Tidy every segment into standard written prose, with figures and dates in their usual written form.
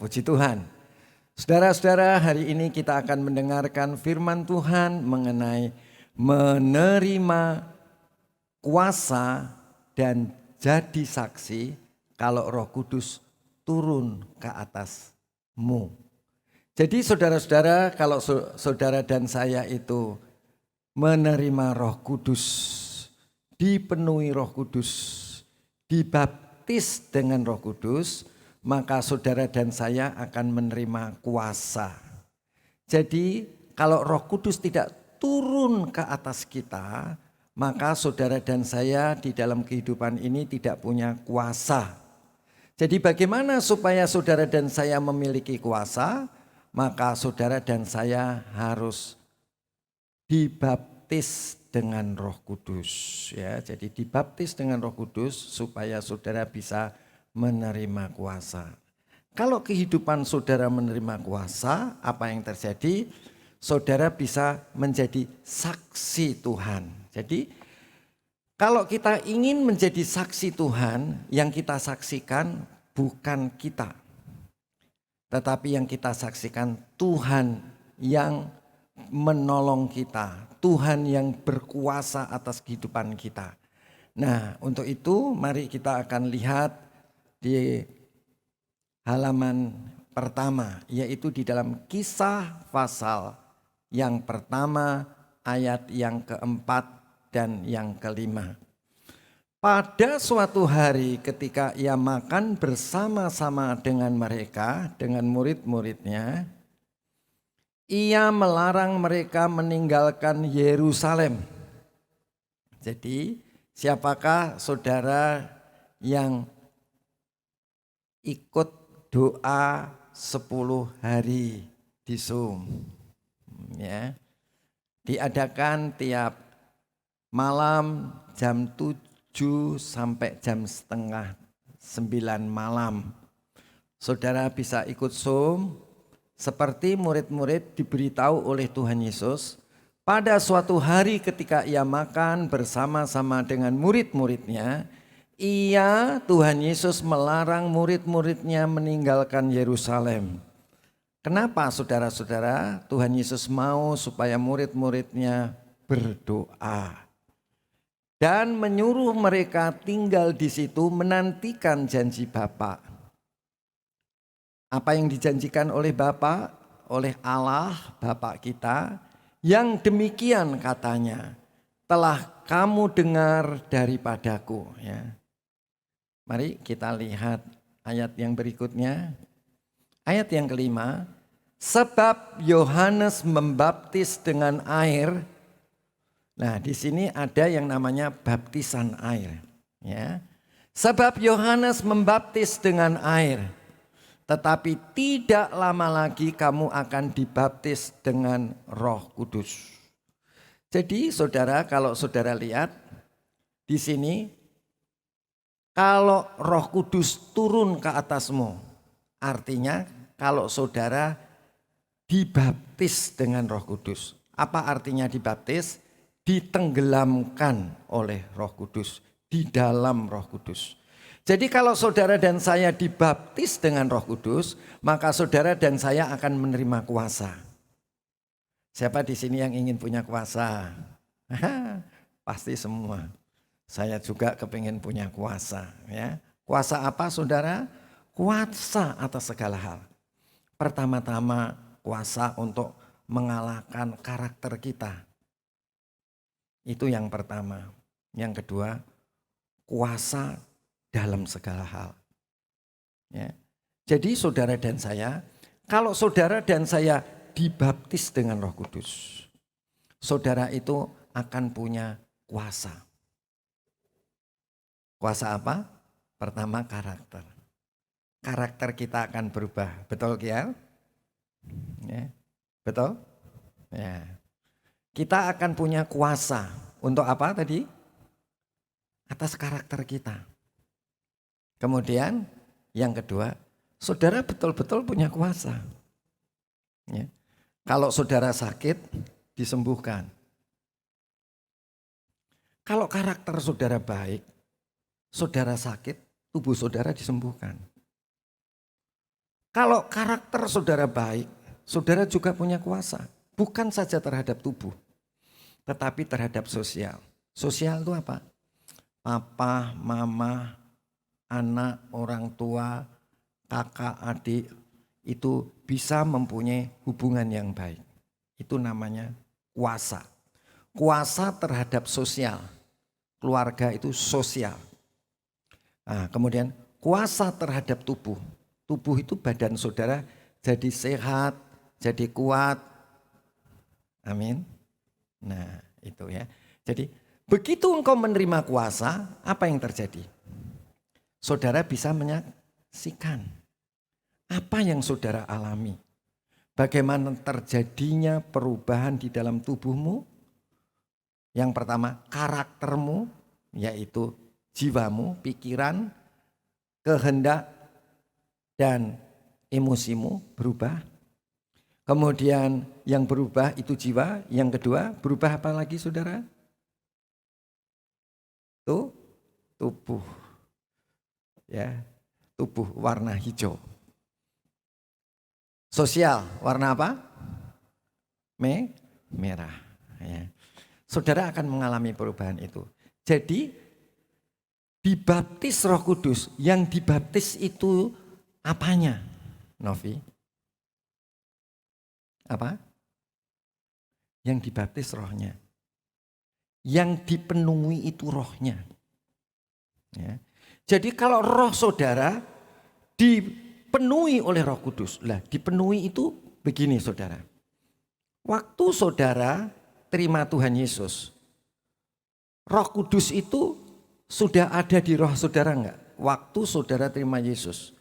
Puji Tuhan. Saudara-saudara, hari ini kita akan mendengarkan firman Tuhan mengenai menerima kuasa dan jadi saksi kalau Roh Kudus turun ke atasmu. Jadi saudara-saudara, kalau saudara dan saya itu menerima Roh Kudus, dipenuhi Roh Kudus, dibaptis dengan Roh Kudus, maka saudara dan saya akan menerima kuasa. Jadi kalau Roh Kudus tidak turun ke atas kita, maka saudara dan saya di dalam kehidupan ini tidak punya kuasa. Jadi bagaimana supaya saudara dan saya memiliki kuasa? Maka saudara dan saya harus dibaptis dengan Roh Kudus, ya. Jadi dibaptis dengan Roh Kudus supaya saudara bisa menerima kuasa. Kalau kehidupan saudara menerima kuasa, apa yang terjadi? Saudara bisa menjadi saksi Tuhan. Jadi kalau kita ingin menjadi saksi Tuhan, yang kita saksikan bukan kita, tetapi yang kita saksikan Tuhan yang menolong kita, Tuhan yang berkuasa atas kehidupan kita. Nah, untuk itu mari kita akan lihat di halaman pertama, yaitu di dalam Kisah pasal yang pertama ayat yang keempat dan yang kelima. Pada suatu hari ketika ia makan bersama-sama dengan mereka, dengan murid-muridnya, ia melarang mereka meninggalkan Yerusalem. Jadi siapakah saudara yang ikut doa 10 hari di Zoom? Ya. Diadakan tiap malam jam 7 sampai jam setengah 9 malam. Saudara bisa ikut Zoom seperti murid-murid diberitahu oleh Tuhan Yesus. Pada suatu hari ketika ia makan bersama-sama dengan murid-muridnya, Tuhan Yesus melarang murid-muridnya meninggalkan Yerusalem. Kenapa saudara-saudara? Tuhan Yesus mau supaya murid-muridnya berdoa dan menyuruh mereka tinggal di situ menantikan janji Bapa. Apa yang dijanjikan oleh Bapa, oleh Allah Bapa kita, yang demikian katanya, telah kamu dengar daripadaku, ya. Mari kita lihat ayat yang berikutnya. Ayat yang kelima, sebab Yohanes membaptis dengan air. Nah, di sini ada yang namanya baptisan air, ya. Sebab Yohanes membaptis dengan air, tetapi tidak lama lagi kamu akan dibaptis dengan Roh Kudus. Jadi saudara, kalau saudara lihat di sini, kalau Roh Kudus turun ke atasmu, artinya kalau saudara dibaptis dengan Roh Kudus. Apa artinya dibaptis? Ditenggelamkan oleh Roh Kudus, di dalam Roh Kudus. Jadi kalau saudara dan saya dibaptis dengan Roh Kudus, maka saudara dan saya akan menerima kuasa. Siapa di sini yang ingin punya kuasa? Pasti semua. Saya juga kepingin punya kuasa, ya. Kuasa apa saudara? Kuasa atas segala hal. Pertama-tama kuasa untuk mengalahkan karakter kita. Itu yang pertama. Yang kedua, kuasa dalam segala hal. Ya. Jadi saudara dan saya, kalau saudara dan saya dibaptis dengan Roh Kudus, saudara itu akan punya kuasa. Kuasa apa? Pertama, karakter. Karakter kita akan berubah. Betul, Kial? Ya. Betul? Ya. Kita akan punya kuasa. Untuk apa tadi? Atas karakter kita. Kemudian yang kedua, saudara betul-betul punya kuasa. Ya. Kalau saudara sakit, disembuhkan. Kalau karakter saudara baik, saudara sakit, tubuh saudara disembuhkan. Kalau karakter saudara baik, saudara juga punya kuasa. Bukan saja terhadap tubuh, tetapi terhadap sosial. Sosial itu apa? Papa, mama, anak, orang tua, kakak, adik, itu bisa mempunyai hubungan yang baik. Itu namanya kuasa. Kuasa terhadap sosial. Keluarga itu sosial. Nah, kemudian kuasa terhadap tubuh. Tubuh itu badan saudara jadi sehat, jadi kuat. Amin. Nah, itu ya. Jadi begitu engkau menerima kuasa, apa yang terjadi? Saudara bisa menyaksikan apa yang saudara alami. Bagaimana terjadinya perubahan di dalam tubuhmu? Yang pertama, karaktermu, yaitu jiwamu, pikiran, kehendak, dan emosimu berubah. Kemudian yang berubah itu jiwa. Yang kedua, berubah apa lagi saudara? Tubuh. Ya, tubuh warna hijau. Sosial, warna apa? Merah. Ya. Saudara akan mengalami perubahan itu. Jadi dibaptis Roh Kudus, yang dibaptis itu apanya, Novi? Apa? Yang dibaptis rohnya. Yang dipenuhi itu rohnya. Ya. Jadi kalau roh saudara dipenuhi oleh Roh Kudus, lah dipenuhi itu begini saudara. Waktu saudara terima Tuhan Yesus, Roh Kudus itu sudah ada di roh saudara enggak? Waktu saudara terima Yesus.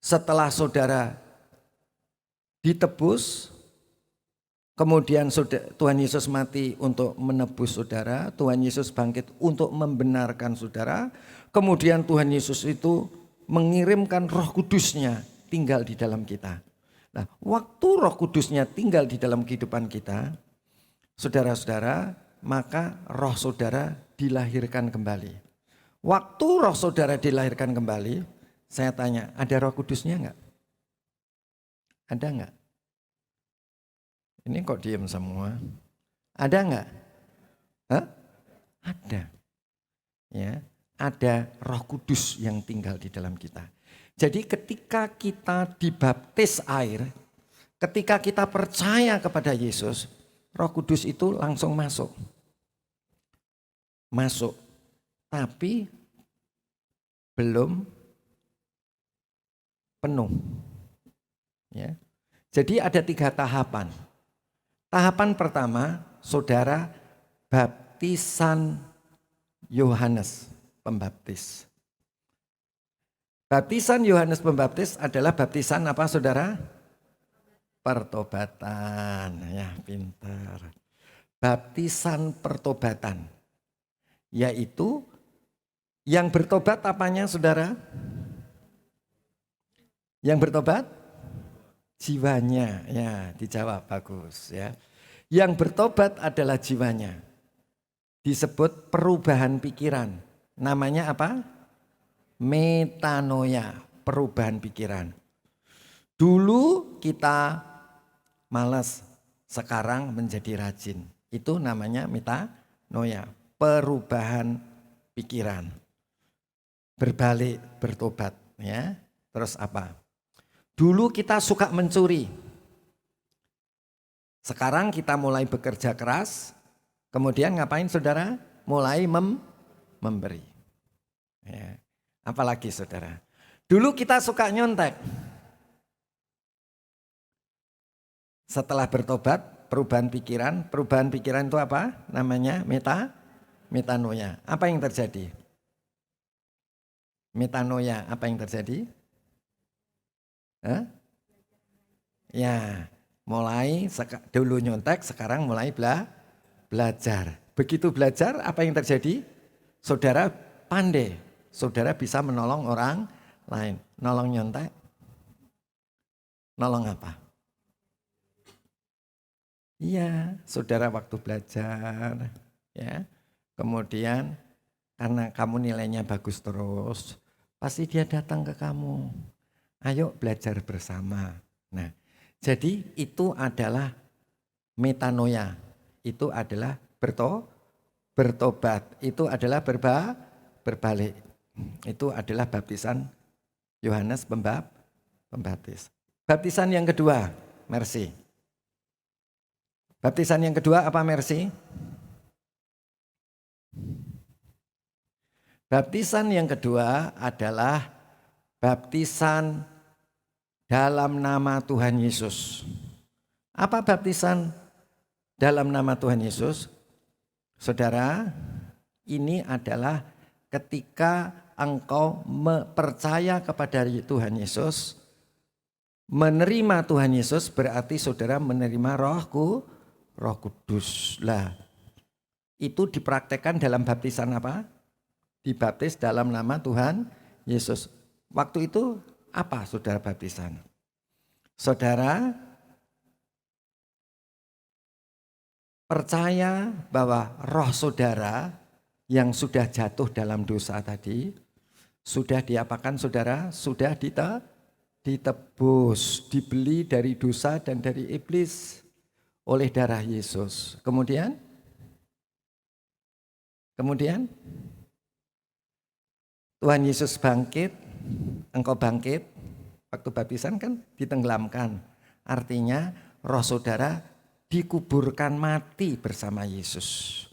Setelah saudara ditebus, kemudian Tuhan Yesus mati untuk menebus saudara, Tuhan Yesus bangkit untuk membenarkan saudara, kemudian Tuhan Yesus itu mengirimkan Roh Kudusnya tinggal di dalam kita. Nah, waktu Roh Kudusnya tinggal di dalam kehidupan kita, saudara-saudara, maka roh saudara dilahirkan kembali. Waktu roh saudara dilahirkan kembali, saya tanya, ada Roh Kudusnya enggak? Ada enggak? Ini kok diam semua? Ada enggak? Hah? Ada. Ya, ada Roh Kudus yang tinggal di dalam kita. Jadi ketika kita dibaptis air, ketika kita percaya kepada Yesus, Roh Kudus itu langsung masuk. Masuk. Tapi belum penuh. Ya. Jadi ada 3 tahapan. Tahapan pertama, saudara baptisan Yohanes Pembaptis. Baptisan Yohanes Pembaptis adalah baptisan apa saudara? Pertobatan. Ya, pintar. Baptisan pertobatan. Yaitu yang bertobat apanya saudara? Yang bertobat? Jiwanya. Ya, dijawab bagus ya. Yang bertobat adalah jiwanya. Disebut perubahan pikiran. Namanya apa? Metanoia, perubahan pikiran. Dulu kita malas, sekarang menjadi rajin. Itu namanya metanoia, perubahan pikiran. Berbalik, bertobat ya. Terus apa? Dulu kita suka mencuri. Sekarang kita mulai bekerja keras. Kemudian ngapain saudara? Mulai memberi. Ya. Apalagi saudara? Dulu kita suka nyontek. Setelah bertobat, perubahan pikiran itu apa? Namanya metanoia. Apa yang terjadi? Metanoia, apa yang terjadi? Hah? Ya, mulai dulu nyontek, sekarang mulai belajar. Begitu belajar, apa yang terjadi? Saudara pandai. Saudara bisa menolong orang lain. Nolong nyontek? Nolong apa? Iya, saudara waktu belajar. Ya, kemudian karena kamu nilainya bagus terus, pasti dia datang ke kamu. Ayo belajar bersama. Nah, jadi itu adalah metanoia. Itu adalah bertobat. Itu adalah berbalik. Itu adalah baptisan Yohanes Pembaptis. Baptisan yang kedua, Mercy. Baptisan yang kedua apa, Mercy? Baptisan yang kedua adalah baptisan dalam nama Tuhan Yesus. Apa baptisan dalam nama Tuhan Yesus? Saudara, ini adalah ketika engkau percaya kepada Tuhan Yesus, menerima Tuhan Yesus berarti saudara menerima Roh Kudus. Lah, itu dipraktekkan dalam baptisan apa? Dibaptis dalam nama Tuhan Yesus. Waktu itu apa saudara baptisan? Saudara percaya bahwa roh saudara yang sudah jatuh dalam dosa tadi sudah diapakan saudara? Sudah ditebus, dibeli dari dosa dan dari iblis oleh darah Yesus. Kemudian Tuhan Yesus bangkit, engkau bangkit, waktu baptisan kan ditenggelamkan. Artinya roh saudara dikuburkan mati bersama Yesus.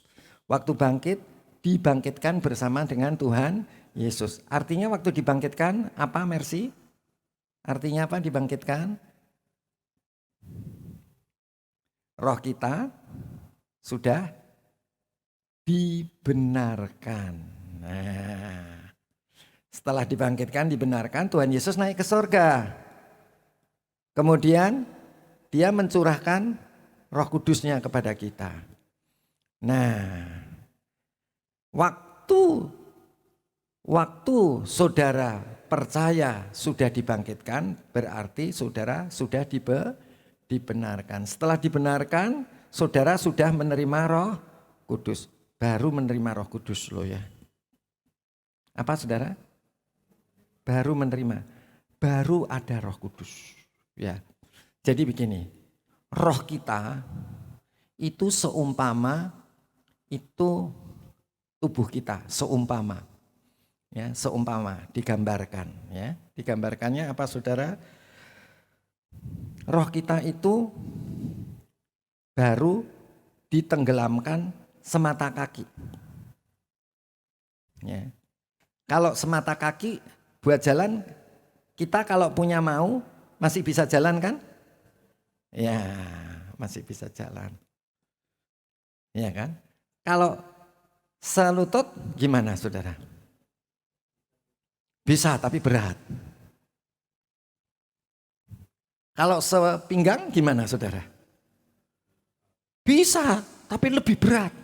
Waktu bangkit, dibangkitkan bersama dengan Tuhan Yesus. Artinya waktu dibangkitkan, apa Mercy? Artinya apa dibangkitkan? Roh kita sudah dibenarkan. Nah, setelah dibangkitkan, dibenarkan, Tuhan Yesus naik ke sorga. Kemudian dia mencurahkan Roh Kudusnya kepada kita. Nah, waktu saudara percaya sudah dibangkitkan, berarti saudara sudah dibenarkan. Setelah dibenarkan, saudara sudah menerima Roh Kudus. Baru menerima Roh Kudus loh ya. Apa saudara? Baru menerima, baru ada Roh Kudus. Ya, jadi begini, roh kita itu seumpama itu tubuh kita, seumpama, ya, seumpama digambarkan, ya, digambarkannya apa saudara? Roh kita itu baru ditenggelamkan semata kaki. Ya. Kalau semata kaki buat jalan, kita kalau punya mau masih bisa jalan kan? Ya, masih bisa jalan. Ya kan? Kalau selutut gimana saudara? Bisa tapi berat. Kalau sepinggang gimana saudara? Bisa tapi lebih berat.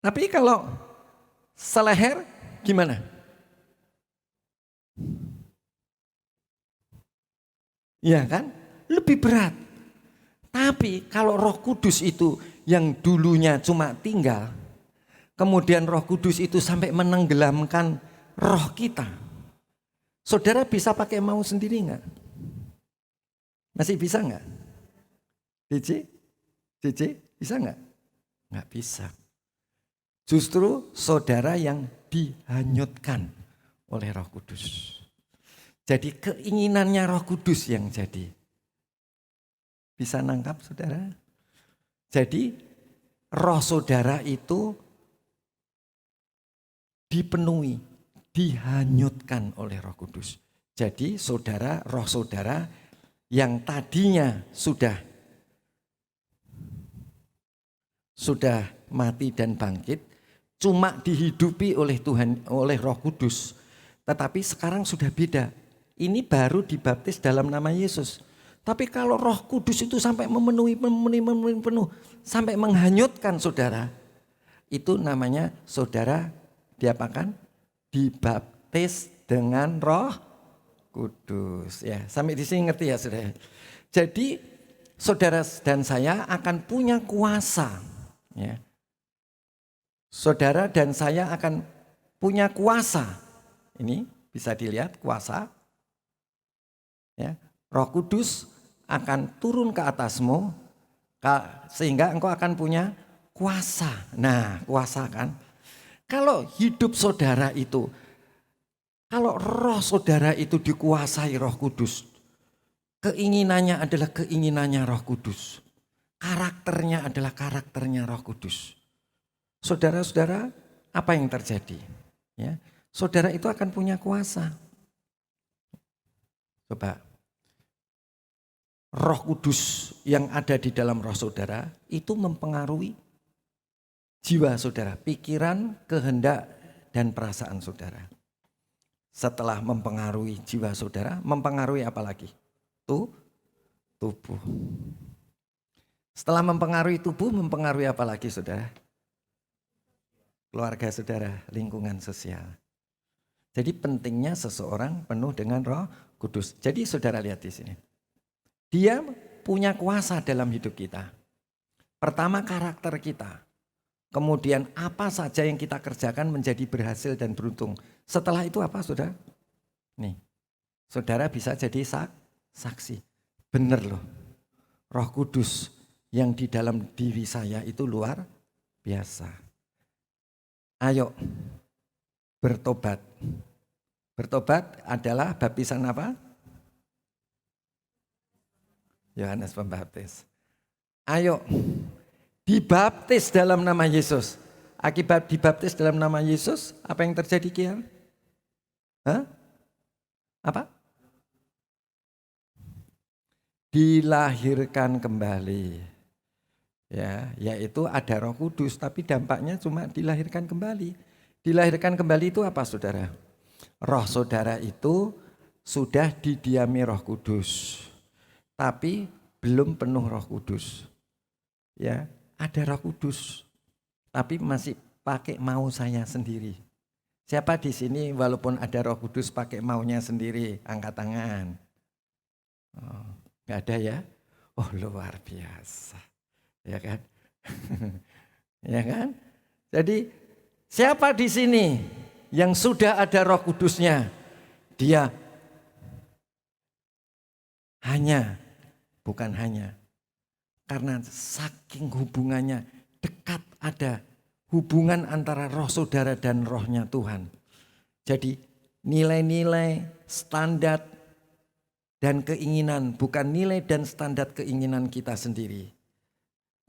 Tapi kalau seleher gimana? Ya kan? Lebih berat. Tapi kalau Roh Kudus itu yang dulunya cuma tinggal, kemudian Roh Kudus itu sampai menenggelamkan roh kita. Saudara bisa pakai mau sendiri enggak? Masih bisa enggak? Cici, bisa enggak? Enggak bisa. Justru saudara yang dihanyutkan oleh Roh Kudus. Jadi keinginannya Roh Kudus yang jadi. Bisa nangkap saudara? Jadi roh saudara itu dipenuhi, dihanyutkan oleh Roh Kudus. Jadi saudara, roh saudara yang tadinya sudah mati dan bangkit, cuma dihidupi oleh Tuhan, oleh Roh Kudus. Tetapi sekarang sudah beda. Ini baru dibaptis dalam nama Yesus. Tapi kalau Roh Kudus itu sampai memenuhi penuh, sampai menghanyutkan saudara, itu namanya saudara diapakan? Dibaptis dengan Roh Kudus. Ya, sampai di sini ngerti ya saudara. Jadi saudara dan saya akan punya kuasa. Ya. Saudara dan saya akan punya kuasa. Ini bisa dilihat kuasa. Ya, Roh Kudus akan turun ke atasmu sehingga engkau akan punya kuasa. Nah, kuasa kan. Kalau hidup saudara itu, kalau roh saudara itu dikuasai Roh Kudus, keinginannya adalah keinginannya Roh Kudus. Karakternya adalah karakternya Roh Kudus. Saudara-saudara, apa yang terjadi? Ya, saudara itu akan punya kuasa. Coba, Roh Kudus yang ada di dalam roh saudara itu mempengaruhi jiwa saudara, pikiran, kehendak, dan perasaan saudara. Setelah mempengaruhi jiwa saudara, mempengaruhi apa lagi? Tubuh. Setelah mempengaruhi tubuh, mempengaruhi apa lagi saudara? Keluarga saudara, lingkungan sosial. Jadi pentingnya seseorang penuh dengan Roh Kudus. Jadi saudara lihat di sini. Dia punya kuasa dalam hidup kita. Pertama karakter kita. Kemudian apa saja yang kita kerjakan menjadi berhasil dan beruntung. Setelah itu apa saudara? Nih, saudara bisa jadi saksi. Bener loh, Roh Kudus yang di dalam diri saya itu luar biasa. Ayo bertobat. Bertobat adalah baptisan apa? Yohanes Pembaptis. Ayo dibaptis dalam nama Yesus. Akibat dibaptis dalam nama Yesus, apa yang terjadi Kian? Hah? Apa? Dilahirkan kembali. Ya, yaitu ada Roh Kudus, tapi dampaknya cuma dilahirkan kembali. Dilahirkan kembali itu apa saudara? Roh saudara itu sudah didiami Roh Kudus, tapi belum penuh Roh Kudus. Ya, ada Roh Kudus, tapi masih pakai mau saya sendiri. Siapa di sini walaupun ada Roh Kudus pakai maunya sendiri? Angkat tangan. Oh, nggak ada ya? Oh luar biasa. Ya kan? Ya kan? Jadi siapa di sini yang sudah ada Roh Kudusnya? Dia bukan hanya, karena saking hubungannya dekat, ada hubungan antara roh saudara dan rohnya Tuhan. Jadi nilai-nilai, standar, dan keinginan, bukan nilai dan standar keinginan kita sendiri.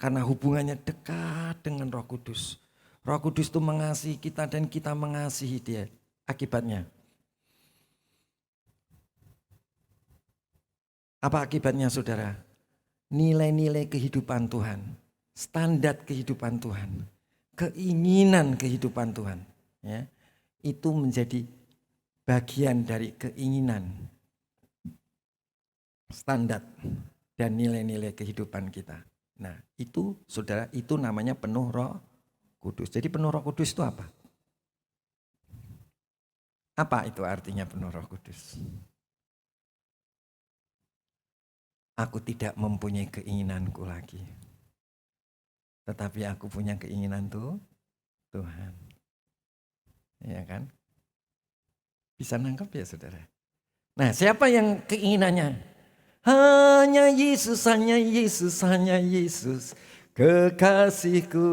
Karena hubungannya dekat dengan Roh Kudus. Roh Kudus itu mengasihi kita dan kita mengasihi dia. Akibatnya. Apa akibatnya saudara? Nilai-nilai kehidupan Tuhan. Standar kehidupan Tuhan. Keinginan kehidupan Tuhan. Ya, itu menjadi bagian dari keinginan. Standar dan nilai-nilai kehidupan kita. Nah itu saudara, itu namanya penuh Roh Kudus. Jadi penuh Roh Kudus itu apa? Apa itu artinya penuh Roh Kudus? Aku tidak mempunyai keinginanku lagi. Tetapi aku punya keinginan Tuhan. Ya kan? Bisa nangkap ya saudara? Nah siapa yang keinginannya? Hanya Yesus, hanya Yesus, hanya Yesus, kekasihku.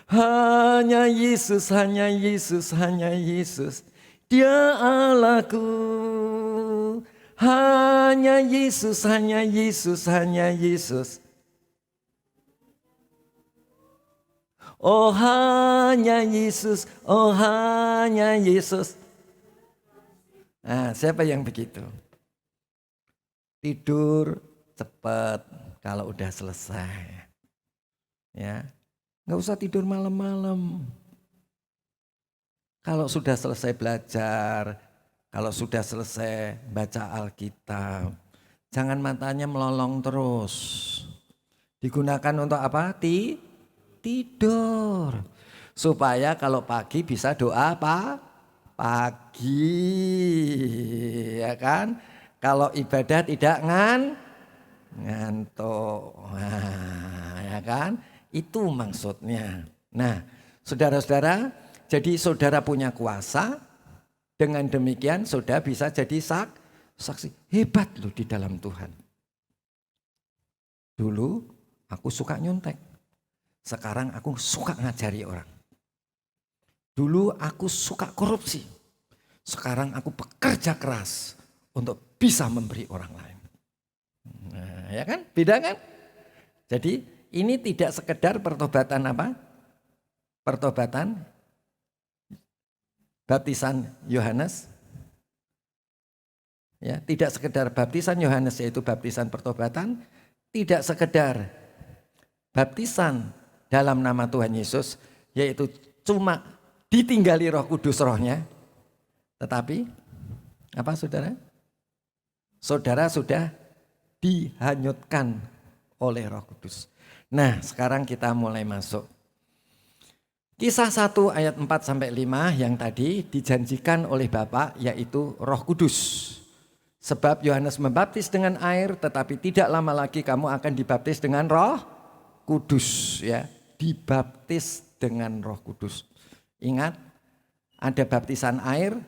Hanya Yesus, hanya Yesus, hanya Yesus, Dia Allahku. Hanya Yesus, hanya Yesus, hanya Yesus. Oh hanya Yesus, oh hanya Yesus. Nah siapa yang begitu? Tidur cepat kalau udah selesai. Ya, nggak usah tidur malam-malam. Kalau sudah selesai belajar, kalau sudah selesai baca Alkitab, jangan matanya melolong terus. Digunakan untuk apa? Tidur. Supaya kalau pagi bisa doa apa? Pagi, ya kan? Kalau ibadah tidak ngantuk, nah, ya kan? Itu maksudnya. Nah, saudara-saudara, jadi saudara punya kuasa, Dengan demikian saudara bisa jadi saksi. Hebat loh di dalam Tuhan. Dulu aku suka nyontek. Sekarang aku suka ngajari orang. Dulu aku suka korupsi. Sekarang aku bekerja keras untuk bisa memberi orang lain. Nah, ya kan? Beda kan? Jadi ini tidak sekedar pertobatan apa? Pertobatan baptisan Yohanes. Ya, tidak sekedar baptisan Yohanes yaitu baptisan pertobatan, tidak sekedar baptisan dalam nama Tuhan Yesus yaitu cuma ditinggali Roh Kudus rohnya. Tetapi apa saudara? Saudara sudah dihanyutkan oleh Roh Kudus. Nah, sekarang kita mulai masuk. Kisah 1 ayat 4 sampai 5 yang tadi dijanjikan oleh Bapa yaitu Roh Kudus. Sebab Yohanes membaptis dengan air, tetapi tidak lama lagi kamu akan dibaptis dengan Roh Kudus, ya. Dibaptis dengan Roh Kudus. Ingat, ada baptisan air,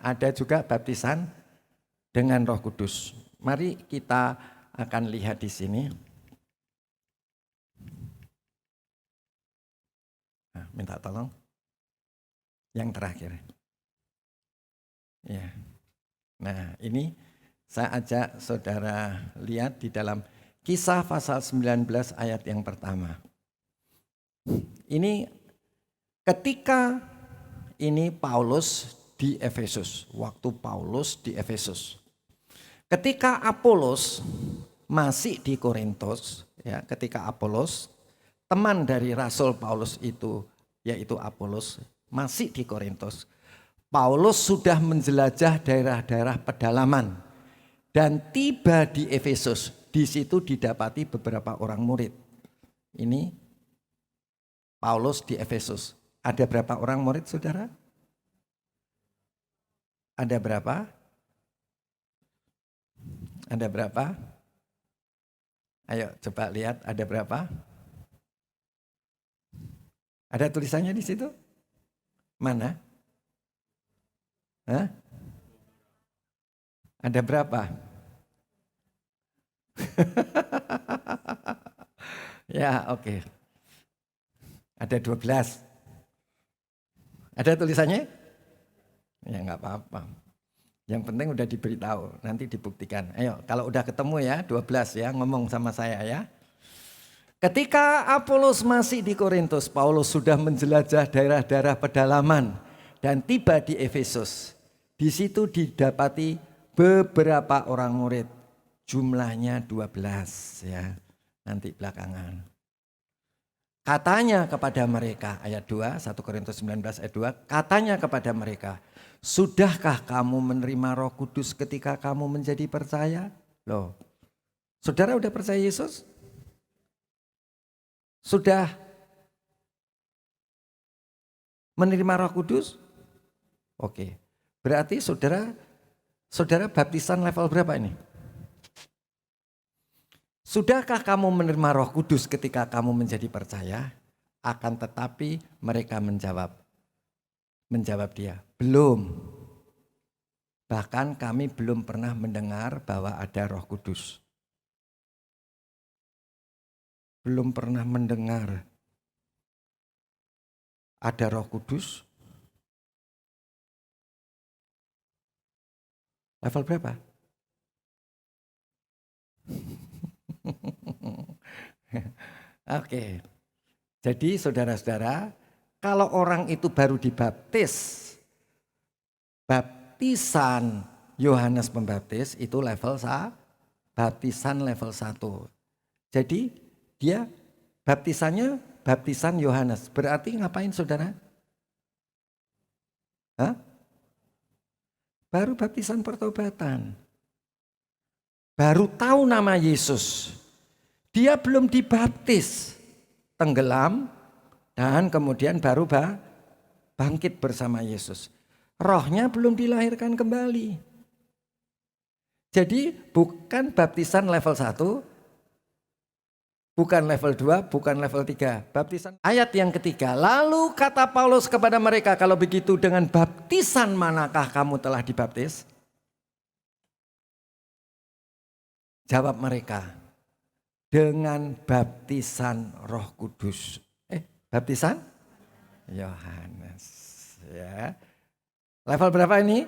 ada juga baptisan dengan Roh Kudus. Mari kita akan lihat di sini. Nah, minta tolong. Yang terakhir. Ya. Nah, ini saya ajak saudara lihat di dalam Kisah pasal 19 ayat yang pertama. Ini ketika ini Paulus di Efesus, waktu Paulus di Efesus. Ketika Apolos masih di Korintus, ya, ketika Apolos teman dari Rasul Paulus itu, yaitu Apolos, masih di Korintus. Paulus sudah menjelajah daerah-daerah pedalaman dan tiba di Efesus. Di situ didapati beberapa orang murid. Ini Paulus di Efesus. Ada berapa orang murid, saudara? Ada berapa? Ada berapa? Ayo coba lihat ada berapa? Ada tulisannya di situ? Mana? Hah? Ada berapa? Ya, oke. Ada 12. Ada tulisannya? Ya nggak apa-apa. Yang penting udah diberitahu, nanti dibuktikan. Ayo, kalau udah ketemu ya 12 ya, ngomong sama saya ya. Ketika Apolos masih di Korintus, Paulus sudah menjelajah daerah-daerah pedalaman dan tiba di Efesus. Di situ didapati beberapa orang murid, jumlahnya 12 ya, nanti belakangan. Katanya kepada mereka, ayat 2, 1 Korintus 19 ayat 2, katanya kepada mereka, sudahkah kamu menerima Roh Kudus ketika kamu menjadi percaya? Loh, saudara udah percaya Yesus? Sudah menerima Roh Kudus? Oke, berarti saudara baptisan level berapa ini? Sudahkah kamu menerima Roh Kudus ketika kamu menjadi percaya? Akan tetapi mereka menjawab dia, belum. Bahkan kami belum pernah mendengar bahwa ada Roh Kudus. Belum pernah mendengar ada Roh Kudus. Level berapa? Oke. Jadi saudara-saudara, kalau orang itu baru dibaptis, baptisan Yohanes Pembaptis itu baptisan level 1. Jadi dia baptisannya baptisan Yohanes. Berarti ngapain saudara? Hah? Baru baptisan pertobatan. Baru tahu nama Yesus. Dia belum dibaptis. Tenggelam dan kemudian baru bangkit bersama Yesus. Rohnya belum dilahirkan kembali. Jadi bukan baptisan level 1, Bukan level 2, bukan level 3. Baptisan. Ayat yang ketiga. Lalu kata Paulus kepada mereka, kalau begitu dengan baptisan manakah kamu telah dibaptis? Jawab mereka, dengan baptisan Roh Kudus. Baptisan? Yohanes. Ya. Level berapa ini?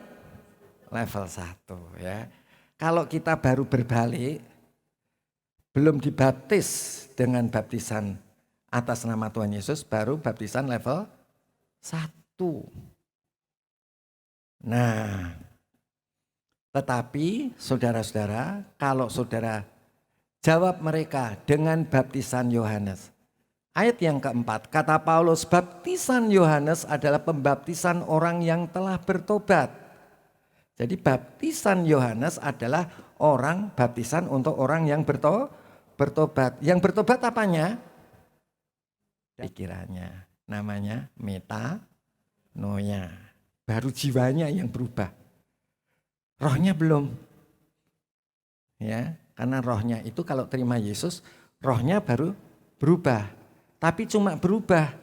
Level 1 ya. Kalau kita baru berbalik, belum dibaptis dengan baptisan atas nama Tuhan Yesus, baru baptisan level 1. Nah, tetapi saudara-saudara, kalau saudara jawab mereka dengan baptisan Yohanes. Ayat yang keempat, kata Paulus, baptisan Yohanes adalah pembaptisan orang yang telah bertobat. Jadi baptisan Yohanes adalah baptisan untuk orang yang bertobat. Yang bertobat apanya? Pikirannya. Namanya metanoia. Baru jiwanya yang berubah. Rohnya belum. Ya, karena rohnya itu kalau terima Yesus, rohnya baru berubah. Tapi cuma berubah.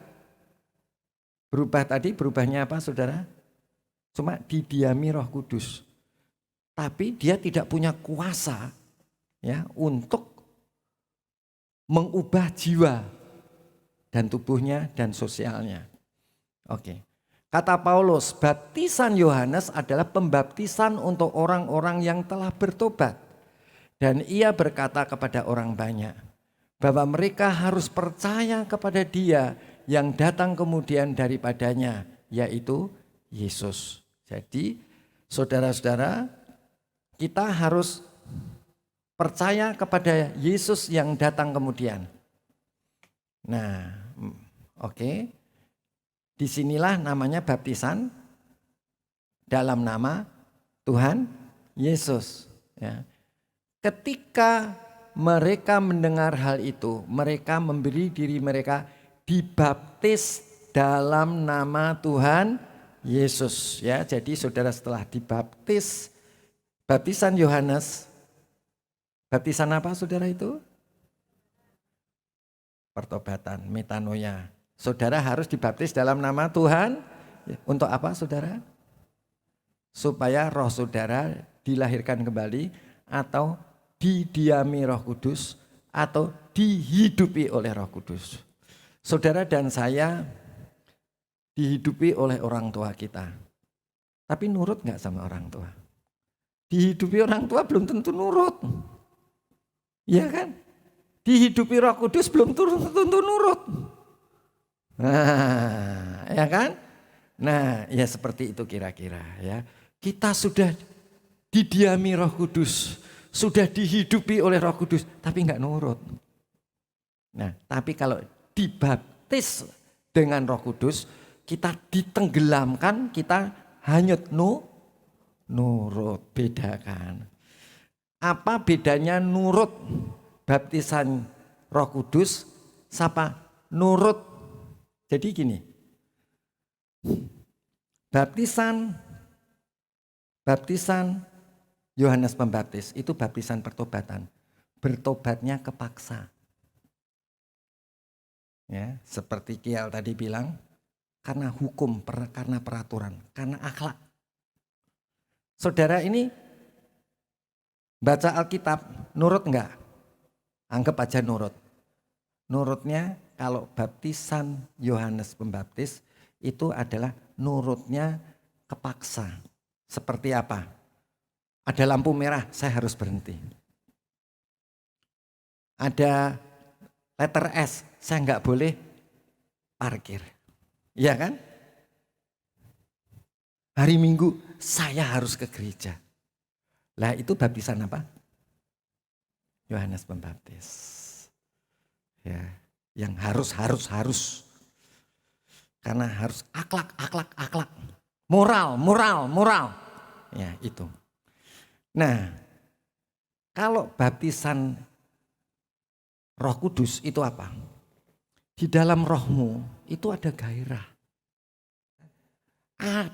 Berubah tadi, berubahnya apa saudara? Cuma didiami Roh Kudus. Tapi dia tidak punya kuasa ya untuk mengubah jiwa dan tubuhnya dan sosialnya. Oke. Kata Paulus, baptisan Yohanes adalah pembaptisan untuk orang-orang yang telah bertobat. Dan ia berkata kepada orang banyak bahwa mereka harus percaya kepada Dia yang datang kemudian daripadanya, yaitu Yesus. Jadi saudara-saudara, kita harus percaya kepada Yesus yang datang kemudian. Nah, oke. Disinilah namanya baptisan dalam nama Tuhan Yesus. Ya. Ketika mereka mendengar hal itu, mereka memberi diri mereka dibaptis dalam nama Tuhan Yesus. Ya, jadi saudara setelah dibaptis, baptisan Yohanes, baptisan apa saudara itu? Pertobatan, metanoia. Saudara harus dibaptis dalam nama Tuhan. Untuk apa saudara? Supaya roh saudara dilahirkan kembali atau didiami Roh Kudus atau dihidupi oleh Roh Kudus. Saudara dan saya dihidupi oleh orang tua kita. Tapi nurut gak sama orang tua? Dihidupi orang tua belum tentu nurut. Iya kan? Dihidupi Roh Kudus belum tentu nurut. Nah, ya kan? Nah, ya seperti itu kira-kira ya. Kita sudah didiami Roh Kudus, sudah dihidupi oleh Roh Kudus, tapi enggak nurut. Nah, tapi kalau dibaptis dengan Roh Kudus, kita ditenggelamkan, kita hanyut nurut. Bedakan. Apa bedanya nurut baptisan Roh Kudus sama nurut? Jadi gini, baptisan Yohanes Pembaptis itu baptisan pertobatan. Bertobatnya kepaksa. Ya, seperti Kial tadi bilang, karena hukum, karena peraturan, karena akhlak. Saudara ini baca Alkitab, nurut enggak? Anggap aja nurut. Nurutnya kalau baptisan Yohanes Pembaptis itu adalah nurutnya kepaksa. Seperti apa? Ada lampu merah, saya harus berhenti. Ada letter S, saya nggak boleh parkir. Iya kan? Hari Minggu saya harus ke gereja. Lah itu baptisan apa? Yohanes Pembaptis. Ya, yang harus. Karena harus akhlak. Moral. Ya, itu. Nah, kalau baptisan Roh Kudus itu apa? Di dalam rohmu itu ada gairah.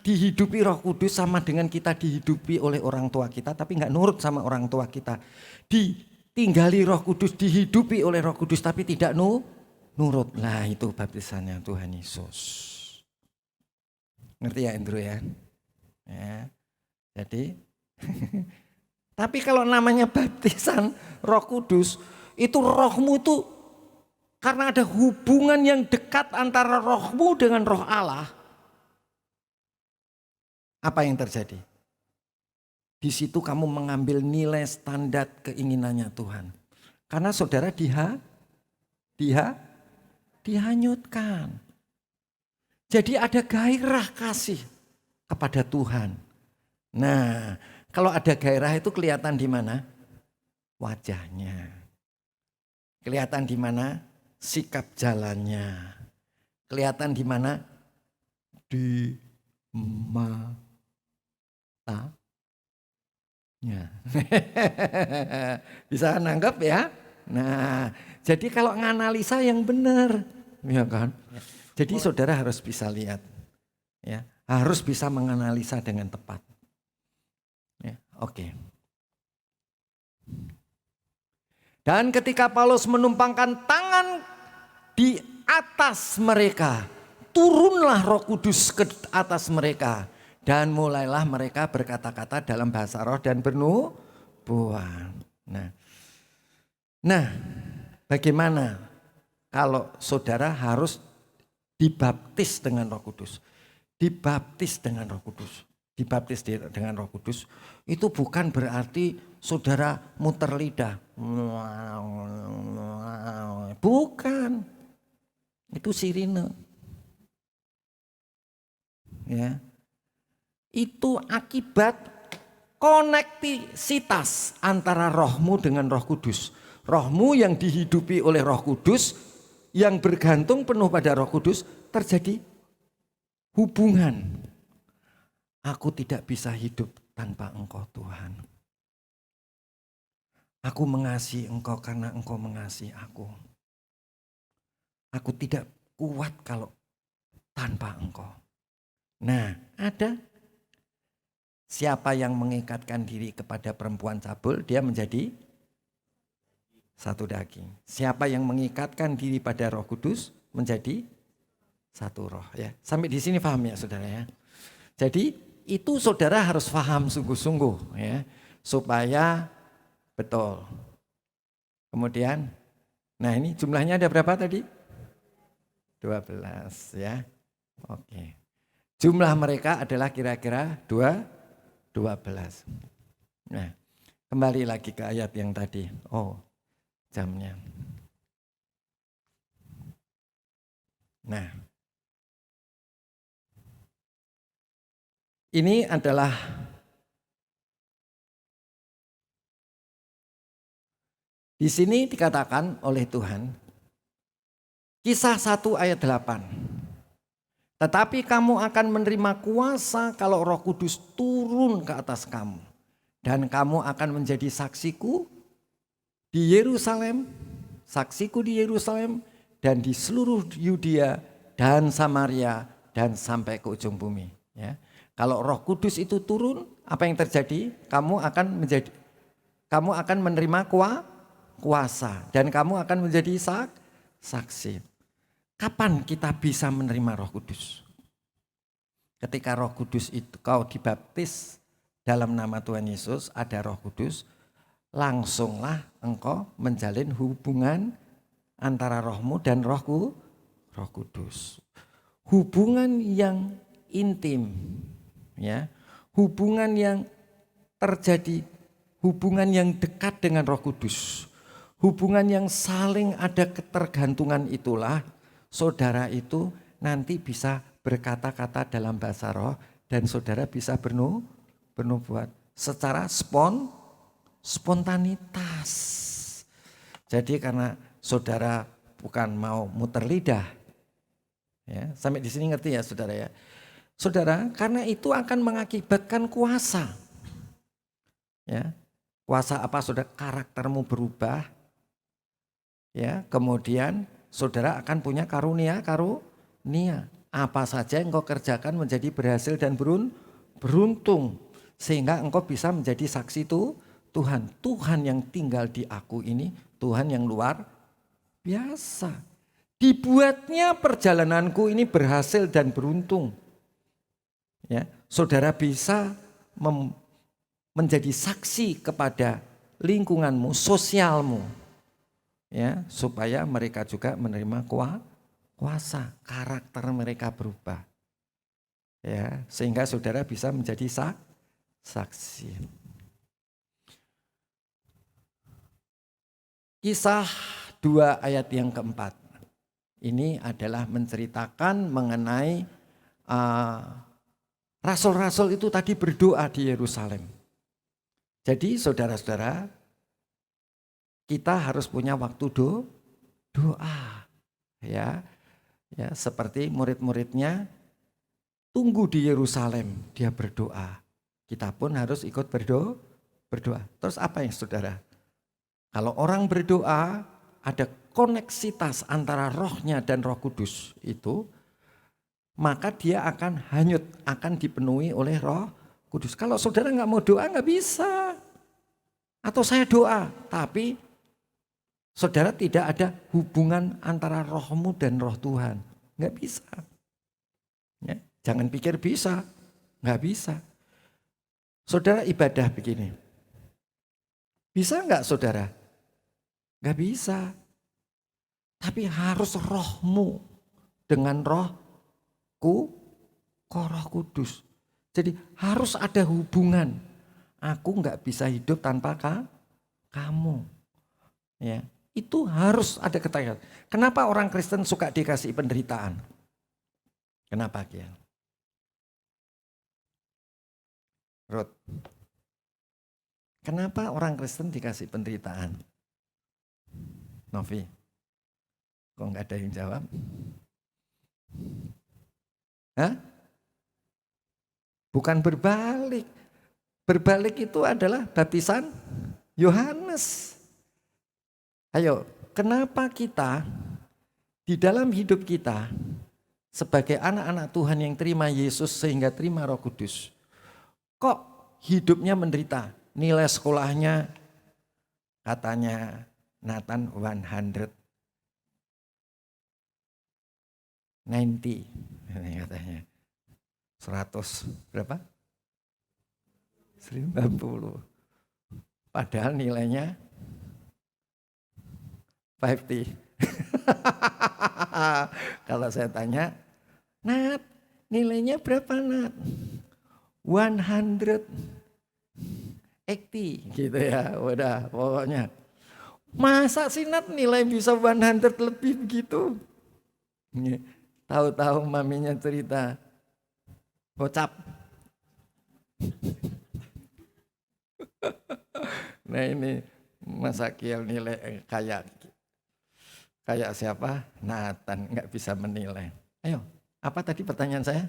Dihidupi Roh Kudus sama dengan kita dihidupi oleh orang tua kita, tapi nggak nurut sama orang tua kita. ditinggali Roh Kudus, dihidupi oleh Roh Kudus tapi tidak nurut. Nah, itu baptisannya Tuhan Yesus. Ngerti ya Andrew ya? Ya. Jadi tapi kalau namanya baptisan Roh Kudus, itu rohmu itu karena ada hubungan yang dekat antara rohmu dengan roh Allah. Apa yang terjadi? Di situ kamu mengambil nilai standar keinginannya Tuhan. Karena saudara dihanyutkan. Jadi ada gairah kasih kepada Tuhan. Nah, kalau ada gairah itu kelihatan di mana? Wajahnya. Kelihatan di mana? Sikap jalannya. Kelihatan di mana? Di matanya. Bisa nanggap ya? Nah, jadi kalau nganalisa yang benar, ya kan? Jadi saudara harus bisa lihat, ya, harus bisa menganalisa dengan tepat. Ya, oke. Dan ketika Paulus menumpangkan tangan di atas mereka, turunlah Roh Kudus ke atas mereka. Dan mulailah mereka berkata-kata dalam bahasa roh dan bernubuat. Nah, bagaimana kalau saudara harus dibaptis dengan Roh Kudus? Dibaptis dengan Roh Kudus. Dibaptis dengan Roh Kudus itu bukan berarti saudara muter lidah. Bukan. Itu sirine. Ya. Itu akibat konektisitas antara rohmu dengan Roh Kudus. Rohmu yang dihidupi oleh Roh Kudus, yang bergantung penuh pada Roh Kudus, terjadi hubungan. Aku tidak bisa hidup tanpa Engkau Tuhan. Aku mengasihi Engkau karena Engkau mengasihi aku. Aku tidak kuat kalau tanpa Engkau. Nah, ada siapa yang mengikatkan diri kepada perempuan cabul, dia menjadi satu daging. Siapa yang mengikatkan diri pada Roh Kudus menjadi satu roh. Ya, sampai di sini paham ya saudara ya. Jadi itu saudara harus paham sungguh-sungguh ya, supaya betul. Kemudian, nah ini jumlahnya ada berapa tadi? 12 ya. Oke. Jumlah mereka adalah kira-kira 12. Nah, kembali lagi ke ayat yang tadi. Oh, jamnya. Nah, ini adalah di sini dikatakan oleh Tuhan, Kisah 1 ayat 8. Tetapi kamu akan menerima kuasa kalau Roh Kudus turun ke atas kamu. Dan kamu akan menjadi saksiku di Yerusalem, dan di seluruh Yudea dan Samaria dan sampai ke ujung bumi. Ya. Kalau Roh Kudus itu turun, apa yang terjadi? Kamu akan menerima kuasa dan kamu akan menjadi saksi. Kapan kita bisa menerima Roh Kudus? Ketika Roh Kudus itu kau dibaptis dalam nama Tuhan Yesus, ada Roh Kudus, langsunglah engkau menjalin hubungan antara rohmu dan Roh Kudus. Hubungan yang intim, ya, hubungan yang terjadi, hubungan yang dekat dengan Roh Kudus, hubungan yang saling ada ketergantungan itulah. Saudara itu nanti bisa berkata-kata dalam bahasa roh dan saudara bisa bernubuat secara spontanitas. Jadi karena saudara bukan mau muter lidah, ya, sampai di sini ngerti ya saudara ya. Saudara, karena itu akan mengakibatkan kuasa. Ya, kuasa apa saudara? Karaktermu berubah. Ya, kemudian saudara akan punya karunia. Apa saja yang engkau kerjakan menjadi berhasil dan beruntung. Sehingga engkau bisa menjadi saksi Tuhan yang tinggal di aku ini Tuhan yang luar biasa. Dibuatnya perjalananku ini berhasil dan beruntung. Ya, saudara bisa menjadi saksi kepada lingkunganmu, sosialmu, ya, supaya mereka juga menerima kuasa, karakter mereka berubah, ya, sehingga saudara bisa menjadi saksi. Kisah 2 ayat yang keempat ini adalah menceritakan mengenai rasul-rasul itu tadi berdoa di Yerusalem. Jadi saudara-saudara, kita harus punya waktu doa. Ya, seperti murid-muridnya tunggu di Yerusalem, dia berdoa. Kita pun harus ikut berdoa. Terus apa yang saudara? Kalau orang berdoa, ada koneksitas antara rohnya dan Roh Kudus itu, maka dia akan hanyut, akan dipenuhi oleh Roh Kudus. Kalau saudara nggak mau doa nggak bisa. Atau saya doa, tapi saudara tidak ada hubungan antara rohmu dan roh Tuhan. Nggak bisa. Ya, jangan pikir bisa, nggak bisa. Saudara ibadah begini. Bisa nggak saudara? Nggak bisa. Tapi harus rohmu dengan rohku, Roh Kudus. Jadi harus ada hubungan. Aku nggak bisa hidup tanpa kamu. Ya, itu harus ada ketaatan. Kenapa orang Kristen suka dikasih penderitaan? Kenapa Kian? Ruth. Kenapa orang Kristen dikasih penderitaan? Novi. Kok nggak ada yang jawab? Hah? Bukan berbalik. Berbalik itu adalah baptisan Yohanes. Ayo, kenapa kita di dalam hidup kita sebagai anak-anak Tuhan yang terima Yesus sehingga terima Roh Kudus, kok hidupnya menderita? Nilai sekolahnya katanya Nathan 190 katanya 100 berapa? 90. Padahal nilainya 50. Kalau saya tanya, Nat, nilainya berapa Nat? 180 gitu ya. Udah pokoknya. Masa sih Nat nilai bisa 100 lebih begitu? Tahu-tahu maminya cerita, gocap. Nah ini masa Kiel nilai kayak siapa? Nathan nggak bisa menilai. Ayo, apa tadi pertanyaan saya?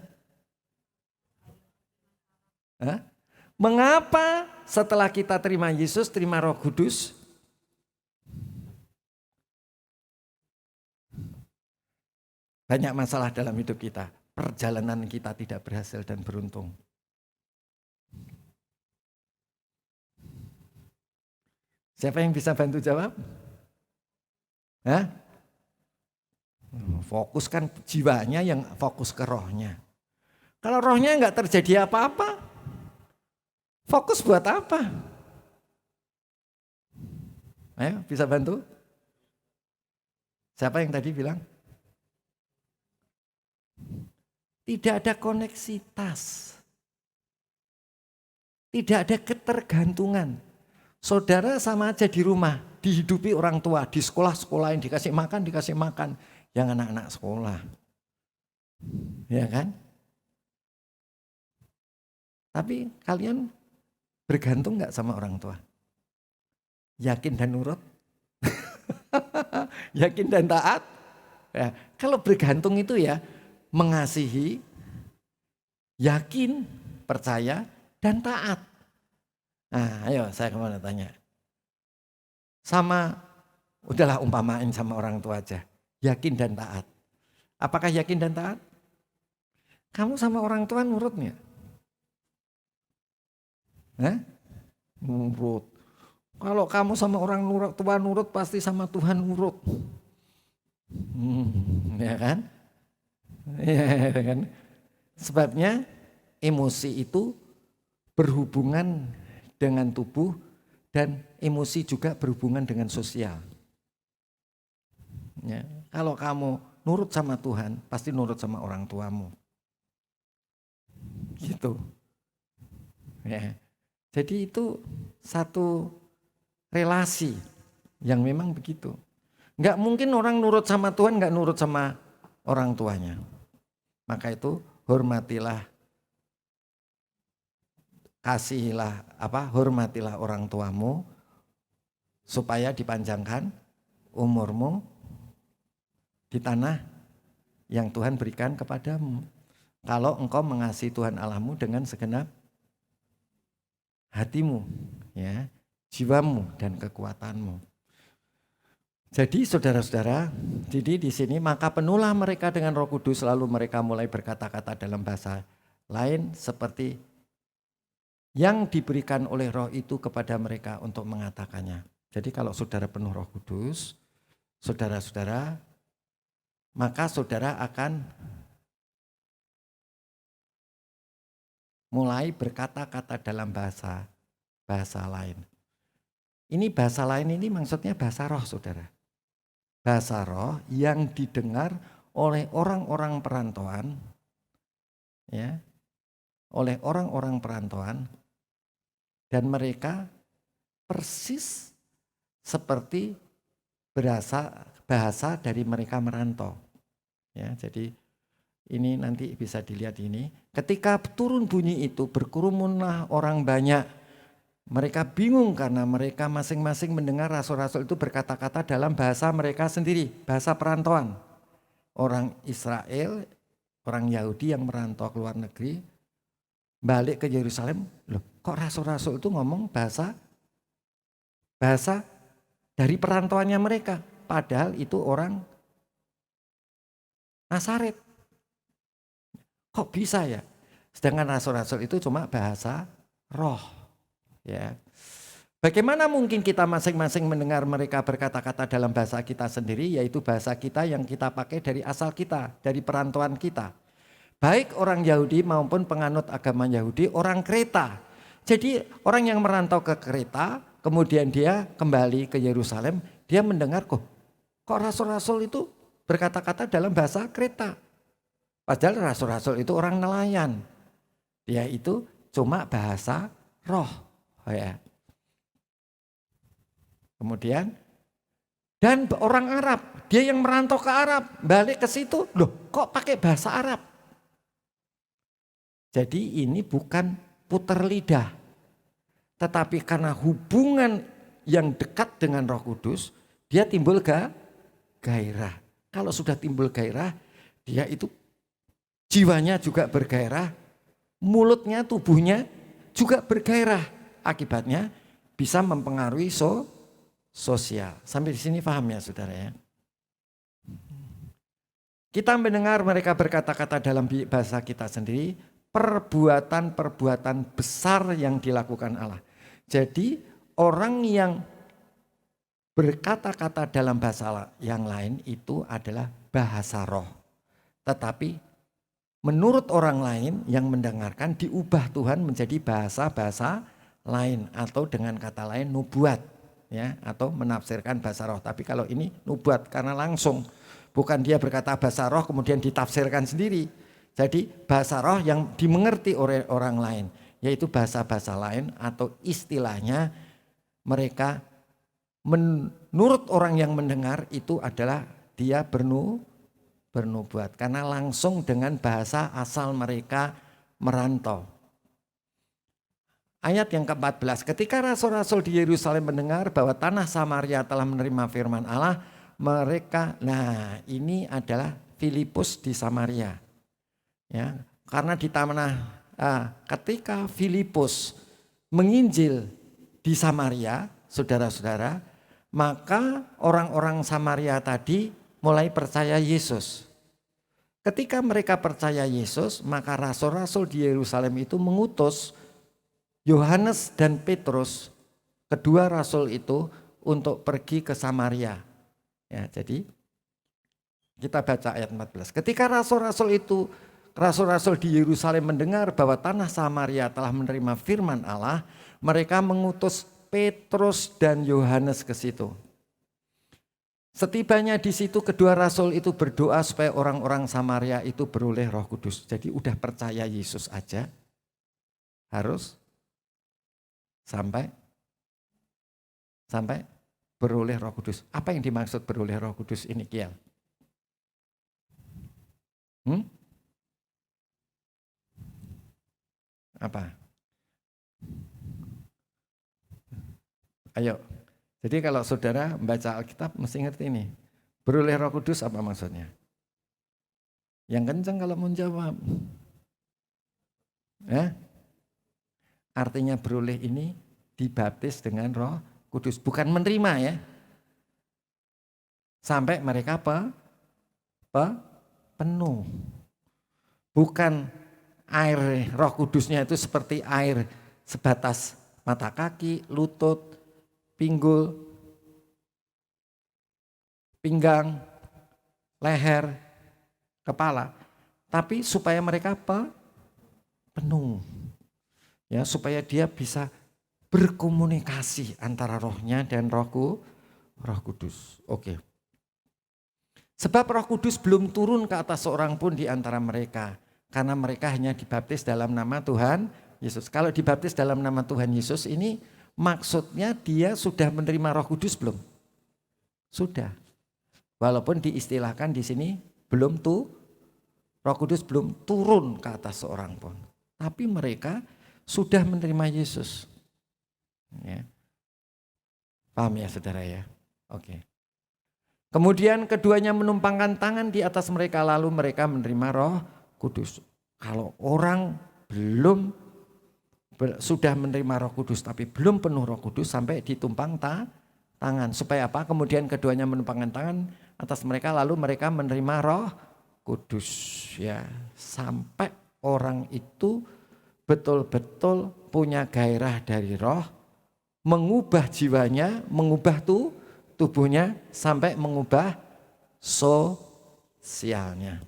Hah? Mengapa setelah kita terima Yesus, terima Roh Kudus, banyak masalah dalam hidup kita? Perjalanan kita tidak berhasil dan beruntung. Siapa yang bisa bantu jawab? Hah? Fokuskan jiwanya yang fokus ke rohnya. Kalau rohnya nggak terjadi apa-apa, fokus buat apa? Ayo, bisa bantu? Siapa yang tadi bilang? Tidak ada koneksitas. Tidak ada ketergantungan. Saudara sama aja di rumah, dihidupi orang tua, di sekolah-sekolahin, dikasih makan, yang anak-anak sekolah. Ya kan? Tapi kalian bergantung gak sama orang tua? Yakin dan nurut? Yakin dan taat? Ya, kalau bergantung itu ya mengasihi, yakin, percaya, dan taat. Nah, ayo saya kemana tanya. Sama, udahlah umpamain sama orang tua aja. Yakin dan taat. Apakah yakin dan taat? Kamu sama orang tua nurut nggak? Hah? Nurut. Kalau kamu sama orang tua nurut, pasti sama Tuhan nurut. Ya kan? Ya kan? Sebabnya emosi itu berhubungan dengan tubuh dan emosi juga berhubungan dengan sosial. Ya, kalau kamu nurut sama Tuhan, pasti nurut sama orang tuamu. Gitu. Ya. Jadi itu satu relasi yang memang begitu. Enggak mungkin orang nurut sama Tuhan enggak nurut sama orang tuanya. Maka itu hormatilah, kasihilah hormatilah orang tuamu supaya dipanjangkan umurmu di tanah yang Tuhan berikan kepadamu. Kalau engkau mengasihi Tuhan Allahmu dengan segenap hatimu, ya, jiwamu dan kekuatanmu. Jadi saudara-saudara, jadi di sini maka penuhlah mereka dengan Roh Kudus, lalu mereka mulai berkata-kata dalam bahasa lain seperti yang diberikan oleh Roh itu kepada mereka untuk mengatakannya. Jadi kalau saudara penuh Roh Kudus, saudara-saudara, maka saudara akan mulai berkata-kata dalam bahasa lain. Ini bahasa lain ini maksudnya bahasa roh, saudara. Bahasa roh yang didengar oleh orang-orang perantauan, ya, oleh orang-orang perantauan, dan mereka persis seperti bahasa dari mereka merantau. Ya, jadi ini nanti bisa dilihat ini. Ketika turun bunyi itu berkerumunlah orang banyak. Mereka bingung karena mereka masing-masing mendengar rasul-rasul itu berkata-kata dalam bahasa mereka sendiri, bahasa perantauan. Orang Israel, orang Yahudi yang merantau ke luar negeri, balik ke Yerusalem, loh kok rasul-rasul itu ngomong bahasa dari perantauannya mereka. Padahal itu orang Nazaret. Kok bisa ya? Sedangkan rasul-rasul itu cuma bahasa roh. Ya. Bagaimana mungkin kita masing-masing mendengar mereka berkata-kata dalam bahasa kita sendiri, yaitu bahasa kita yang kita pakai dari asal kita, dari perantauan kita. Baik orang Yahudi maupun penganut agama Yahudi, orang Kreta. Jadi orang yang merantau ke Kreta, kemudian dia kembali ke Yerusalem, dia mendengar kok rasul-rasul itu berkata-kata dalam bahasa Kreta. Padahal rasul-rasul itu orang nelayan. Dia itu cuma bahasa roh. Ya. Kemudian dan orang Arab, dia yang merantau ke Arab, balik ke situ, loh kok pakai bahasa Arab? Jadi ini bukan putar lidah, tetapi karena hubungan yang dekat dengan Roh Kudus, dia timbul gairah. Kalau sudah timbul gairah, dia itu jiwanya juga bergairah, mulutnya, tubuhnya juga bergairah. Akibatnya bisa mempengaruhi sosial. Sampai di sini paham ya saudara ya? Kita mendengar mereka berkata-kata dalam bahasa kita sendiri, perbuatan-perbuatan besar yang dilakukan Allah. Jadi orang yang berkata-kata dalam bahasa yang lain itu adalah bahasa roh. Tetapi menurut orang lain yang mendengarkan diubah Tuhan menjadi bahasa-bahasa lain atau dengan kata lain nubuat, ya, atau menafsirkan bahasa roh. Tapi kalau ini nubuat karena langsung, bukan dia berkata bahasa roh kemudian ditafsirkan sendiri. Jadi bahasa roh yang dimengerti oleh orang lain, yaitu bahasa-bahasa lain atau istilahnya mereka menurut orang yang mendengar itu adalah dia bernubuat karena langsung dengan bahasa asal mereka merantau. Ayat yang ke-14, ketika rasul-rasul di Yerusalem mendengar bahwa tanah Samaria telah menerima firman Allah, mereka, nah ini adalah Filipus di Samaria. Ya, karena di tanah ketika Filipus menginjil di Samaria, saudara-saudara, maka orang-orang Samaria tadi mulai percaya Yesus. Ketika mereka percaya Yesus, maka rasul-rasul di Yerusalem itu mengutus Yohanes dan Petrus kedua rasul itu untuk pergi ke Samaria. Ya, jadi kita baca ayat 14. Ketika rasul-rasul di Yerusalem mendengar bahwa tanah Samaria telah menerima firman Allah, mereka mengutus Petrus dan Yohanes ke situ. Setibanya di situ kedua rasul itu berdoa supaya orang-orang Samaria itu beroleh Roh Kudus. Jadi udah percaya Yesus aja harus sampai beroleh Roh Kudus. Apa yang dimaksud beroleh Roh Kudus ini, Kiel? Apa? Ayo. Jadi kalau saudara membaca Alkitab mesti ngerti ini. Beroleh Roh Kudus apa maksudnya? Yang kencang kalau mau jawab. Artinya beroleh ini dibaptis dengan Roh Kudus. Bukan menerima ya. Sampai mereka penuh. Bukan air Roh Kudusnya itu seperti air sebatas mata kaki, lutut, pinggul, pinggang, leher, kepala. Tapi supaya mereka penuh. Ya, supaya dia bisa berkomunikasi antara rohnya dan Roh Kudus. Oke. Sebab Roh Kudus belum turun ke atas seorang pun di antara mereka. Karena mereka hanya dibaptis dalam nama Tuhan Yesus. Kalau dibaptis dalam nama Tuhan Yesus ini maksudnya dia sudah menerima Roh Kudus belum? Sudah. Walaupun diistilahkan di sini belum Roh Kudus belum turun ke atas seorang pun. Tapi mereka sudah menerima Yesus. Ya. Paham ya saudara ya? Oke. Kemudian keduanya menumpangkan tangan di atas mereka lalu mereka menerima Roh Kudus. Kalau orang sudah menerima Roh Kudus tapi belum penuh Roh Kudus sampai ditumpang tangan. Supaya apa? Kemudian keduanya menumpangkan tangan atas mereka lalu mereka menerima Roh Kudus. Ya, sampai orang itu betul-betul punya gairah dari Roh, mengubah jiwanya, mengubah tubuhnya sampai mengubah sosialnya.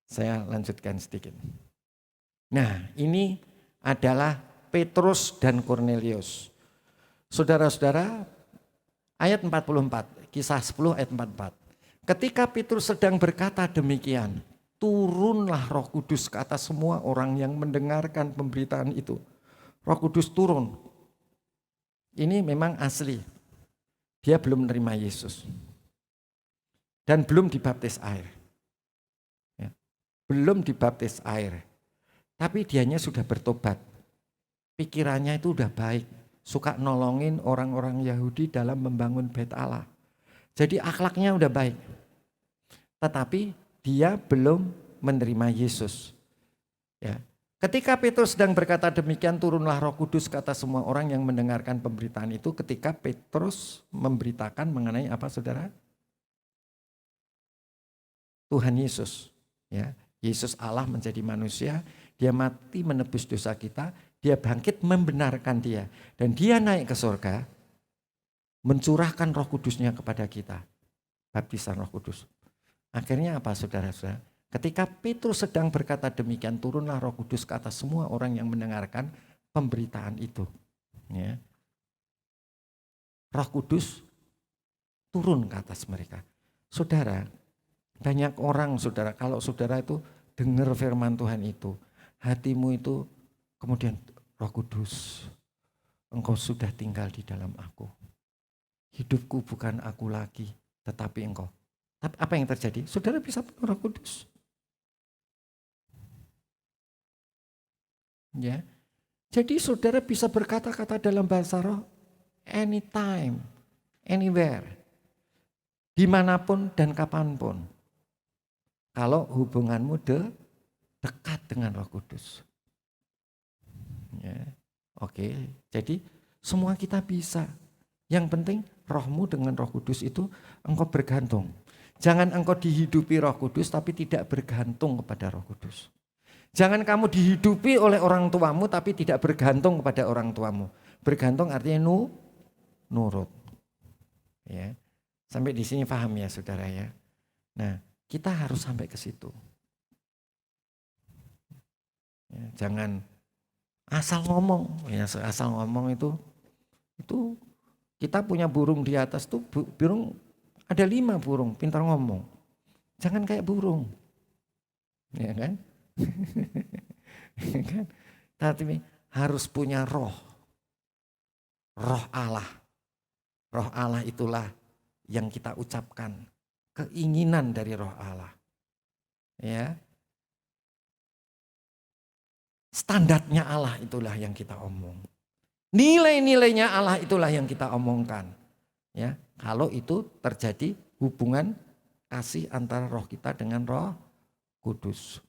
Saya lanjutkan sedikit. Nah, ini adalah Petrus dan Kornelius. Saudara-saudara, ayat 44, kisah 10 ayat 44. Ketika Petrus sedang berkata demikian, turunlah Roh Kudus ke atas semua orang yang mendengarkan pemberitaan itu. Roh Kudus turun. Ini memang asli. Dia belum menerima Yesus. Dan belum dibaptis air. Ya. Belum dibaptis air. Tapi dianya sudah bertobat. Pikirannya itu udah baik. Suka nolongin orang-orang Yahudi dalam membangun bait Allah. Jadi akhlaknya udah baik. Tetapi dia belum menerima Yesus. Ya. Ketika Petrus sedang berkata demikian, turunlah Roh Kudus ke atas semua orang yang mendengarkan pemberitaan itu. Ketika Petrus memberitakan mengenai apa saudara? Tuhan Yesus. Ya. Yesus Allah menjadi manusia, dia mati menebus dosa kita, dia bangkit membenarkan dia. Dan dia naik ke surga, mencurahkan Roh Kudusnya kepada kita. Baptisan Roh Kudus. Akhirnya apa saudara-saudara? Ketika Petrus sedang berkata demikian, turunlah Roh Kudus ke atas semua orang yang mendengarkan pemberitaan itu. Ya. Roh Kudus turun ke atas mereka. Saudara, banyak orang saudara, kalau saudara itu dengar firman Tuhan itu, hatimu itu kemudian Roh Kudus, engkau sudah tinggal di dalam aku. Hidupku bukan aku lagi, tetapi engkau. Tapi apa yang terjadi? Saudara bisa penuh Roh Kudus. Ya. Jadi saudara bisa berkata-kata dalam bahasa roh anytime, anywhere, dimanapun dan kapanpun. Kalau hubunganmu dekat dengan Roh Kudus. Ya. Oke, jadi semua kita bisa. Yang penting rohmu dengan Roh Kudus itu engkau bergantung. Jangan engkau dihidupi Roh Kudus tapi tidak bergantung kepada Roh Kudus. Jangan kamu dihidupi oleh orang tuamu tapi tidak bergantung kepada orang tuamu. Bergantung artinya nurut. Ya. Sampai di sini paham ya saudara ya. Nah, kita harus sampai ke situ. Ya, jangan asal ngomong. Ya, asal ngomong itu kita punya burung di atas tuh, burung ada 5 burung pintar ngomong. Jangan kayak burung. Ya kan? Kan? Tapi harus punya roh. Roh Allah. Roh Allah itulah yang kita ucapkan. Keinginan dari roh Allah. Ya. Standarnya Allah itulah yang kita omong. Nilai-nilainya Allah itulah yang kita omongkan. Ya, kalau itu terjadi hubungan kasih antara roh kita dengan Roh Kudus.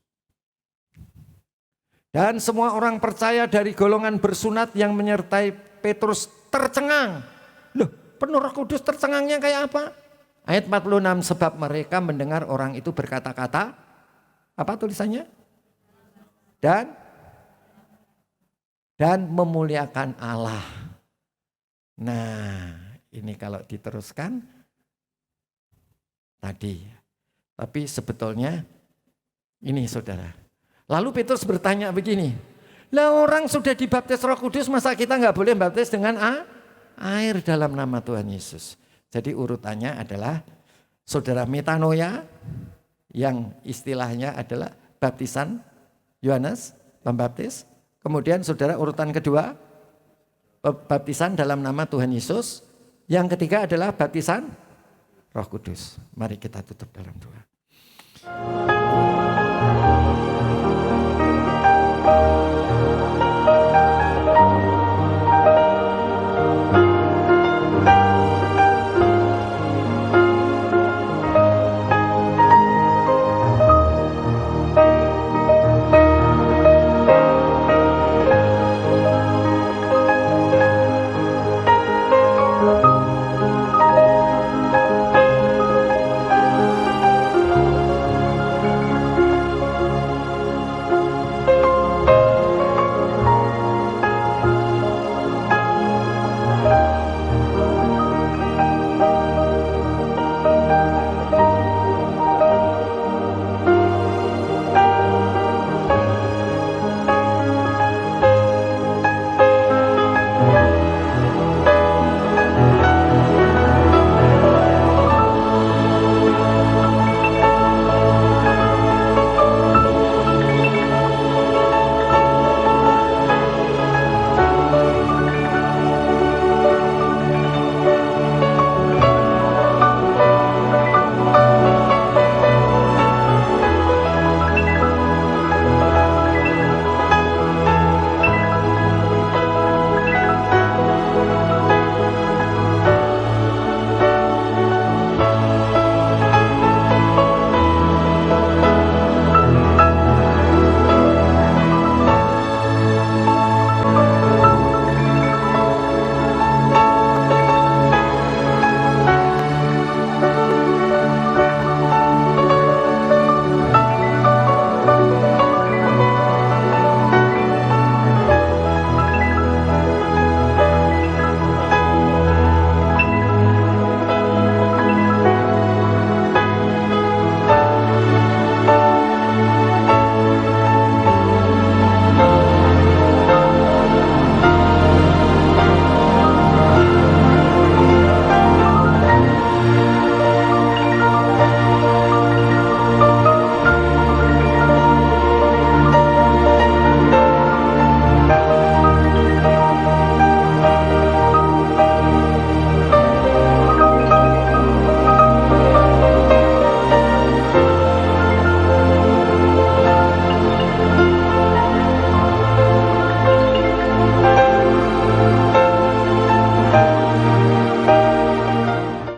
Dan semua orang percaya dari golongan bersunat yang menyertai Petrus tercengang. Loh, penuh Roh Kudus tercengangnya kayak apa? Ayat 46, sebab mereka mendengar orang itu berkata-kata, apa tulisannya? Dan memuliakan Allah. Nah, ini kalau diteruskan tadi. Tapi sebetulnya ini saudara. Lalu Petrus bertanya begini, lah orang sudah dibaptis Roh Kudus, masa kita nggak boleh baptis dengan air dalam nama Tuhan Yesus? Jadi urutannya adalah saudara metanoia, yang istilahnya adalah baptisan Yohanes Pembaptis. Kemudian saudara urutan kedua, baptisan dalam nama Tuhan Yesus. Yang ketiga adalah baptisan Roh Kudus. Mari kita tutup dalam doa.